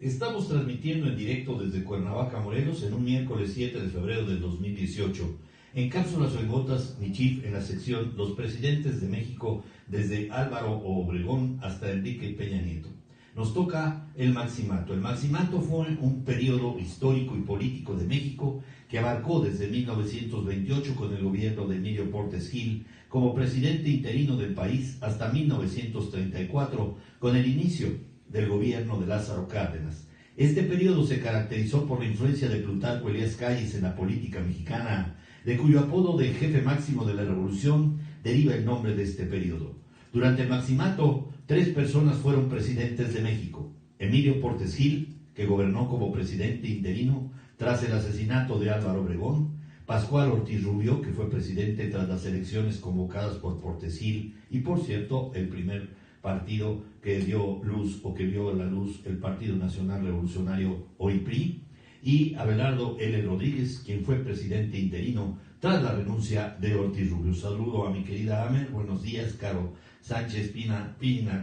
Estamos transmitiendo en directo desde Cuernavaca, Morelos, en un miércoles 7 de febrero del 2018. En cápsulas o en gotas, mi chief, en la sección Los presidentes de México, desde Álvaro Obregón hasta Enrique Peña Nieto. Nos toca el Maximato. El Maximato fue un periodo histórico y político de México que abarcó desde 1928 con el gobierno de Emilio Portes Gil como presidente interino del país hasta 1934 con el inicio del gobierno de Lázaro Cárdenas. Este periodo se caracterizó por la influencia de Plutarco Elías Calles en la política mexicana, de cuyo apodo de jefe máximo de la revolución deriva el nombre de este periodo. Durante el Maximato, 3 personas fueron presidentes de México: Emilio Portes Gil, que gobernó como presidente interino tras el asesinato de Álvaro Obregón; Pascual Ortiz Rubio, que fue presidente tras las elecciones convocadas por Portes Gil, y por cierto, el primer partido que dio luz o que vio la luz, el Partido Nacional Revolucionario, hoy PRI; y Abelardo L. Rodríguez, quien fue presidente interino tras la renuncia de Ortiz Rubio. Saludo a mi querida Amer. Buenos días, Caro Sánchez Pina.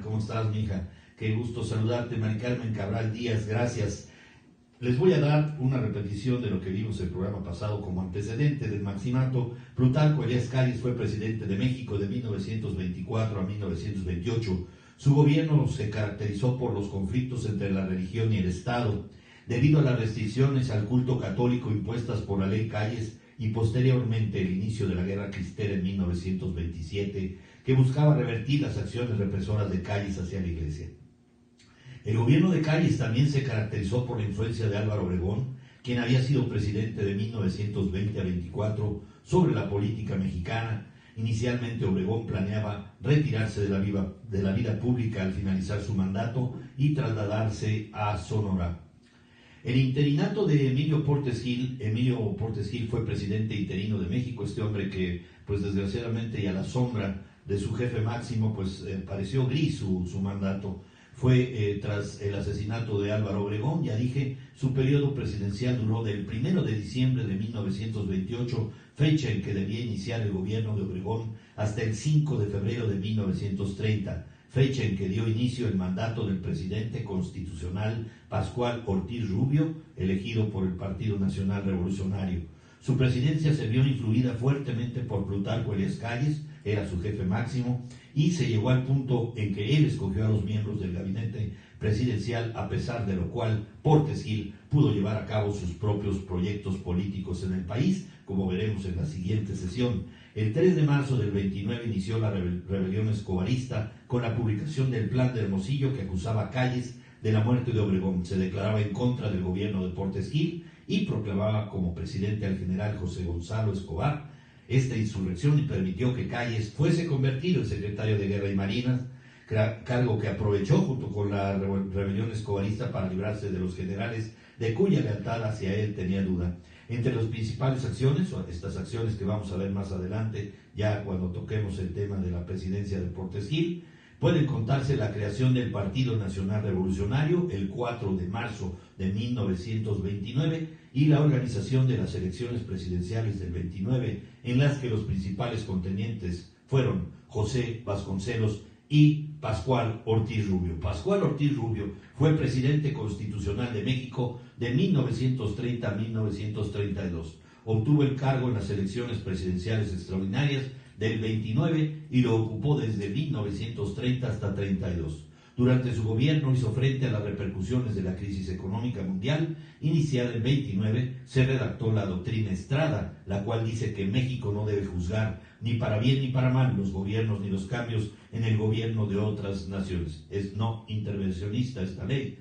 ¿Cómo estás, mija? Qué gusto saludarte. Mari Carmen Cabral Díaz, gracias. Les voy a dar una repetición de lo que vimos el programa pasado como antecedente del Maximato. Plutarco Elías Calles fue presidente de México de 1924 a 1928. Su gobierno se caracterizó por los conflictos entre la religión y el Estado, debido a las restricciones al culto católico impuestas por la ley Calles y posteriormente el inicio de la Guerra Cristera en 1927, que buscaba revertir las acciones represoras de Calles hacia la Iglesia. El gobierno de Calles también se caracterizó por la influencia de Álvaro Obregón, quien había sido presidente de 1920 a 24 sobre la política mexicana. Inicialmente Obregón planeaba retirarse de la vida pública al finalizar su mandato y trasladarse a Sonora. El interinato de Emilio Portes Gil fue presidente interino de México. Este hombre que, pues desgraciadamente y a la sombra de su jefe máximo, pues pareció gris su mandato. Fue tras el asesinato de Álvaro Obregón, ya dije, su periodo presidencial duró del 1 de diciembre de 1928, fecha en que debía iniciar el gobierno de Obregón, hasta el 5 de febrero de 1930, fecha en que dio inicio el mandato del presidente constitucional Pascual Ortiz Rubio, elegido por el Partido Nacional Revolucionario. Su presidencia se vio influida fuertemente por Plutarco Elías Calles, era su jefe máximo, y se llegó al punto en que él escogió a los miembros del gabinete presidencial, a pesar de lo cual Portes Gil pudo llevar a cabo sus propios proyectos políticos en el país, como veremos en la siguiente sesión. El 3 de marzo del 29 inició la rebelión escobarista con la publicación del Plan de Hermosillo, que acusaba a Calles de la muerte de Obregón. Se declaraba en contra del gobierno de Portes Gil y proclamaba como presidente al general José Gonzalo Escobar. Esta insurrección permitió que Calles fuese convertido en secretario de Guerra y Marinas, cargo que aprovechó junto con la rebelión escobarista para librarse de los generales de cuya lealtad hacia él tenía duda. Entre las principales acciones, o estas acciones que vamos a ver más adelante, ya cuando toquemos el tema de la presidencia de Portes Gil, pueden contarse la creación del Partido Nacional Revolucionario el 4 de marzo de 1929 y la organización de las elecciones presidenciales del 29, en las que los principales contendientes fueron José Vasconcelos y Pascual Ortiz Rubio. Pascual Ortiz Rubio fue presidente constitucional de México de 1930 a 1932. Obtuvo el cargo en las elecciones presidenciales extraordinarias del 29 y lo ocupó desde 1930 hasta 32. Durante su gobierno hizo frente a las repercusiones de la crisis económica mundial. Iniciada en 29, se redactó la doctrina Estrada, la cual dice que México no debe juzgar ni para bien ni para mal los gobiernos ni los cambios en el gobierno de otras naciones. Es no intervencionista esta ley.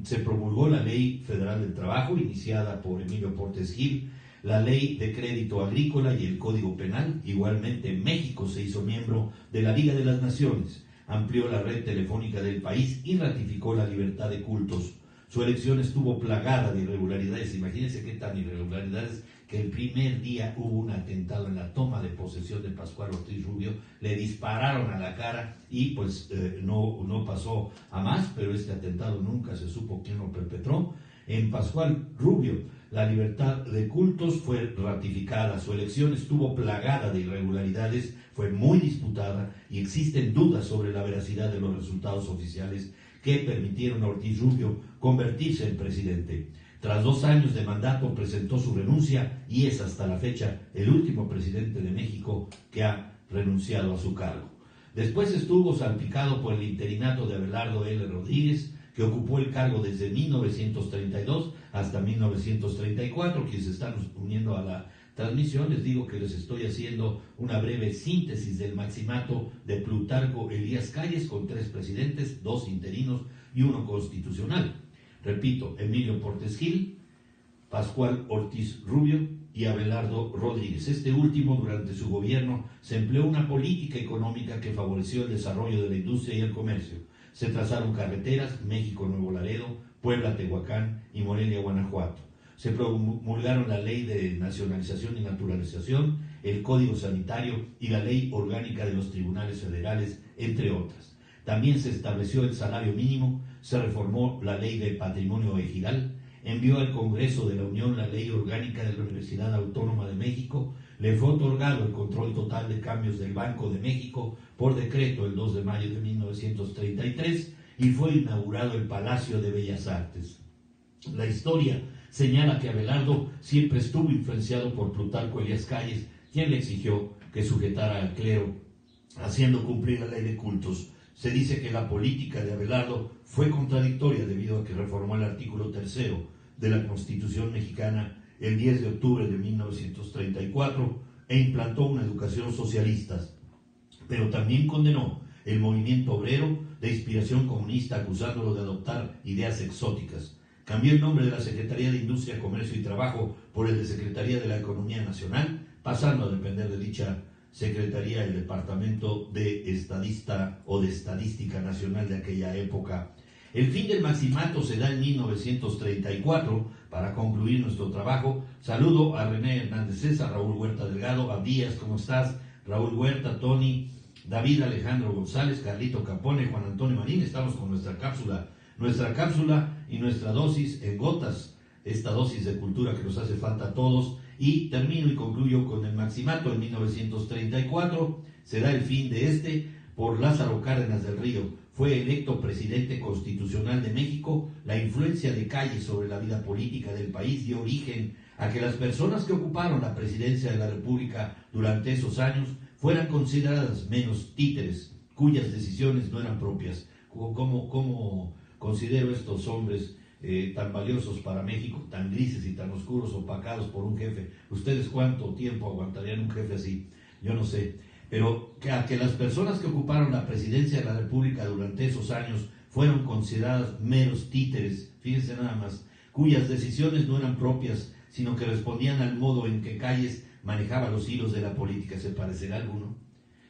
Se promulgó la Ley Federal del Trabajo, iniciada por Emilio Portes Gil, la Ley de Crédito Agrícola y el Código Penal. Igualmente, México se hizo miembro de la Liga de las Naciones, amplió la red telefónica del país y ratificó la libertad de cultos. Su elección estuvo plagada de irregularidades. Imagínense qué tan irregularidades, que el primer día hubo un atentado en la toma de posesión de Pascual Ortiz Rubio, le dispararon a la cara y pues no pasó a más, pero este atentado nunca se supo quién lo perpetró. En Pascual Rubio, la libertad de cultos fue ratificada. Su elección estuvo plagada de irregularidades, fue muy disputada y existen dudas sobre la veracidad de los resultados oficiales que permitieron a Ortiz Rubio convertirse en presidente. Tras 2 años de mandato presentó su renuncia y es hasta la fecha el último presidente de México que ha renunciado a su cargo. Después estuvo salpicado por el interinato de Abelardo L. Rodríguez, que ocupó el cargo desde 1932 hasta 1934. Quienes se están uniendo a la transmisión, les digo que les estoy haciendo una breve síntesis del maximato de Plutarco Elías Calles, con 3 presidentes, 2 interinos y 1 constitucional. Repito, Emilio Portes Gil, Pascual Ortiz Rubio y Abelardo Rodríguez. Este último, durante su gobierno, se empleó una política económica que favoreció el desarrollo de la industria y el comercio. Se trazaron carreteras, México-Nuevo Laredo, Puebla-Tehuacán y Morelia-Guanajuato. Se promulgaron la Ley de Nacionalización y Naturalización, el Código Sanitario y la Ley Orgánica de los Tribunales Federales, entre otras. También se estableció el salario mínimo, se reformó la Ley de Patrimonio Ejidal, envió al Congreso de la Unión la Ley Orgánica de la Universidad Autónoma de México, le fue otorgado el control total de cambios del Banco de México por decreto el 2 de mayo de 1933 y fue inaugurado el Palacio de Bellas Artes. La historia señala que Abelardo siempre estuvo influenciado por Plutarco Elías Calles, quien le exigió que sujetara al clero, haciendo cumplir la ley de cultos. Se dice que la política de Abelardo fue contradictoria debido a que reformó el artículo 3 de la Constitución mexicana el 10 de octubre de 1934 e implantó una educación socialista, pero también condenó el movimiento obrero de inspiración comunista, acusándolo de adoptar ideas exóticas. Cambió el nombre de la Secretaría de Industria, Comercio y Trabajo por el de Secretaría de la Economía Nacional, pasando a depender de dicha Secretaría el Departamento de Estadística Nacional de aquella época. El fin del maximato se da en 1934. Para concluir nuestro trabajo, saludo a René Hernández César, Raúl Huerta Delgado, Abdías, ¿cómo estás? Raúl Huerta, Tony, David Alejandro González, Carlito Capone, Juan Antonio Marín. Estamos con nuestra cápsula y nuestra dosis en gotas, esta dosis de cultura que nos hace falta a todos. Y termino y concluyo con el maximato. En 1934 se da el fin de por Lázaro Cárdenas del Río. Fue electo presidente constitucional de México. La influencia de Calles sobre la vida política del país dio origen a que las personas que ocuparon la presidencia de la República durante esos años fueran consideradas menos títeres, cuyas decisiones no eran propias. ¿Cómo considero estos hombres tan valiosos para México, tan grises y tan oscuros, opacados por un jefe? ¿Ustedes cuánto tiempo aguantarían un jefe así? Yo no sé. Pero que las personas que ocuparon la presidencia de la República durante esos años fueron consideradas meros títeres, fíjense nada más, cuyas decisiones no eran propias, sino que respondían al modo en que Calles manejaba los hilos de la política. ¿Se parecerá alguno?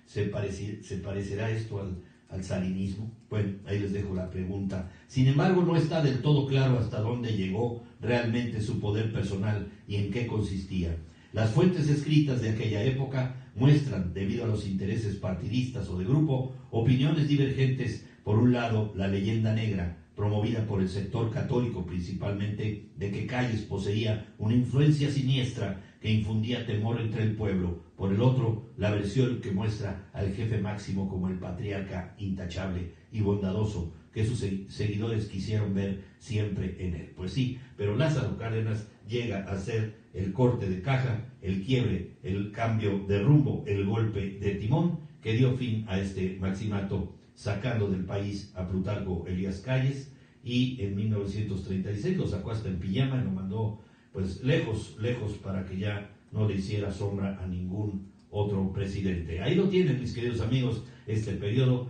¿Se parecerá esto al salinismo? Bueno, ahí les dejo la pregunta. Sin embargo, no está del todo claro hasta dónde llegó realmente su poder personal y en qué consistía. Las fuentes escritas de aquella época muestran, debido a los intereses partidistas o de grupo, opiniones divergentes. Por un lado, la leyenda negra, promovida por el sector católico principalmente, de que Calles poseía una influencia siniestra que infundía temor entre el pueblo. Por el otro, la versión que muestra al jefe máximo como el patriarca intachable y bondadoso que sus seguidores quisieron ver siempre en él. Pues sí, pero Lázaro Cárdenas llega a ser el corte de caja, el quiebre, el cambio de rumbo, el golpe de timón que dio fin a este maximato, sacando del país a Plutarco Elías Calles, y en 1936 lo sacó hasta en pijama y lo mandó pues lejos para que ya no le hiciera sombra a ningún otro presidente. Ahí lo tienen, mis queridos amigos, este periodo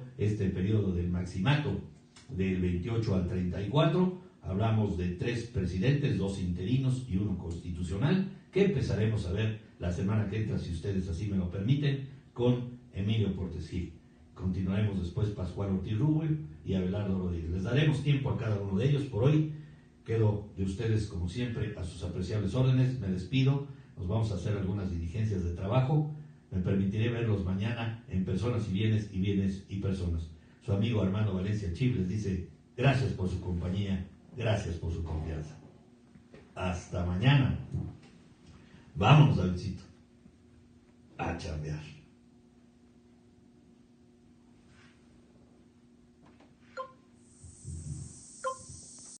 del maximato del 28 al 34. Hablamos de 3 presidentes, 2 interinos y 1 constitucional, que empezaremos a ver la semana que entra, si ustedes así me lo permiten, con Emilio Portes Gil. Continuaremos después Pascual Ortiz Rubio y Abelardo Rodríguez. Les daremos tiempo a cada uno de ellos. Por hoy quedo de ustedes, como siempre, a sus apreciables órdenes. Me despido. Nos vamos a hacer algunas diligencias de trabajo. Me permitiré verlos mañana en Personas y Bienes y Personas. Su amigo Armando Valencia Chip les dice gracias por su compañía, gracias por su confianza. Hasta mañana. Vámonos, Davidcito, a chambear.